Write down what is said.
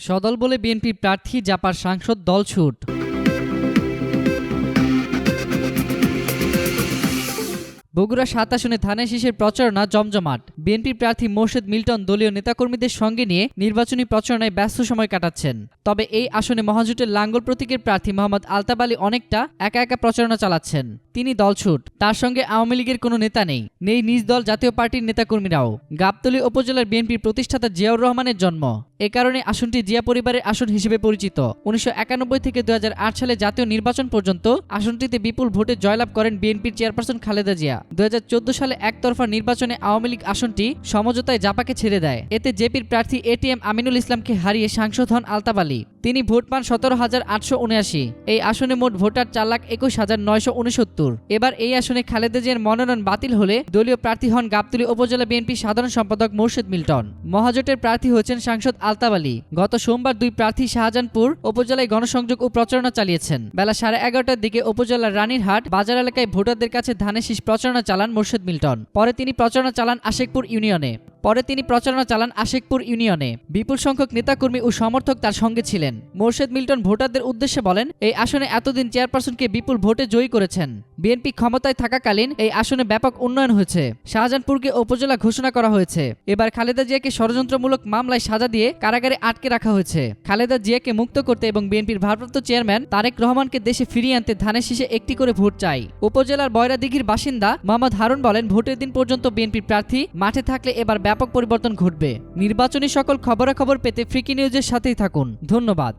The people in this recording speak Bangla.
সদল বলে বিএনপির প্রার্থী জাপার সাংসদ দলছুট। বগুড়া ৭ আসনে ধানের শীষের প্রচারণা জমজমাট। বিএনপির প্রার্থী মোর্শেদ মিল্টন দলীয় নেতাকর্মীদের সঙ্গে নিয়ে নির্বাচনী প্রচারণায় ব্যস্ত সময় কাটাচ্ছেন। তবে এই আসনে মহাজোটের লাঙ্গল প্রতীকের প্রার্থী মোহাম্মদ আলতাব আলী অনেকটা একা একা প্রচারণা চালাচ্ছেন। তিনি দলছুট। তার সঙ্গে আওয়ামী লীগের কোনো নেতা নেই নিজ দল জাতীয় পার্টির নেতাকর্মীরাও। গাবতলী উপজেলার বিএনপির প্রতিষ্ঠাতা জিয়াউর রহমানের জন্ম। এ কারণে আসনটি জিয়া পরিবারের আসন হিসেবে পরিচিত। ১৯৯১ থেকে ২০০৮ সালে জাতীয় নির্বাচন পর্যন্ত আসনটিতে বিপুল ভোটে জয়লাভ করেন বিএনপির চেয়ারপারসন খালেদা জিয়া। ২০১৪ সালে একতরফা নির্বাচনে আওয়ামী লীগ আসনটি সমঝোতায় জাপাকে ছেড়ে দেয়। এতে জেপির প্রার্থী এটিএম আমিনুল ইসলামকে হারিয়ে সাংসদ হন আলতাব আলী। তিনি ভোট পান ১৭,৮৭৯। এই আসনে মোট ভোটার ৪,২১,৯৬৯। এবার এই আসনে খালেদা জিয়ার মনোনয়ন বাতিল হলে দলীয় প্রার্থী হন গাবতলী উপজেলা বিএনপির সাধারণ সম্পাদক মোর্শেদ মিল্টন। মহাজোটের প্রার্থী হয়েছেন সাংসদ আলতাব আলী। গত সোমবার দুই প্রার্থী শাহজাহানপুর উপজেলায় গণসংযোগ ও প্রচারণা চালিয়েছেন। বেলা 11:30টার দিকে উপজেলার রানীরহাট বাজার এলাকায় ভোটারদের কাছে ধানের শীষ প্রচারণা চালান মোর্শেদ মিল্টন। পরে তিনি প্রচারণা চালান আশেকপুর ইউনিয়নে। বিপুল সংখ্যক নেতাকর্মী ও সমর্থক তার সঙ্গে ছিলেন। মোর্শেদ মিল্টন ভোটারদের উদ্দেশ্যে বলেন, এই আসনে এতদিন চেয়ারপারসনকে বিপুল ভোটে জয়ী করেছেন। বিএনপি ক্ষমতায় থাকাকালীন এই আসনে ব্যাপক উন্নয়ন হয়েছে। শাহজাহানপুরকে উপজেলা ঘোষণা করা হয়েছে। এবার খালেদা জিয়াকে ষড়যন্ত্রমূলক মামলায় সাজা দিয়ে কারাগারে আটকে রাখা হয়েছে। খালেদা জিয়াকে মুক্ত করতে এবং বিএনপির ভারপ্রাপ্ত চেয়ারম্যান তারেক রহমানকে দেশে ফিরিয়ে আনতে ধানের শীষে একটি করে ভোট চাই। উপজেলার বয়রাদিঘির বাসিন্দা মোহাম্মদ হারুন বলেন, ভোটের দিন পর্যন্ত বিএনপির প্রার্থী মাঠে থাকলে এবার ব্যাপক পরিবর্তন ঘটবে। নির্বাচনী সকল খবরাখবর পেতে ফ্রিকি নিউজের সাথেই থাকুন। ধন্যবাদ।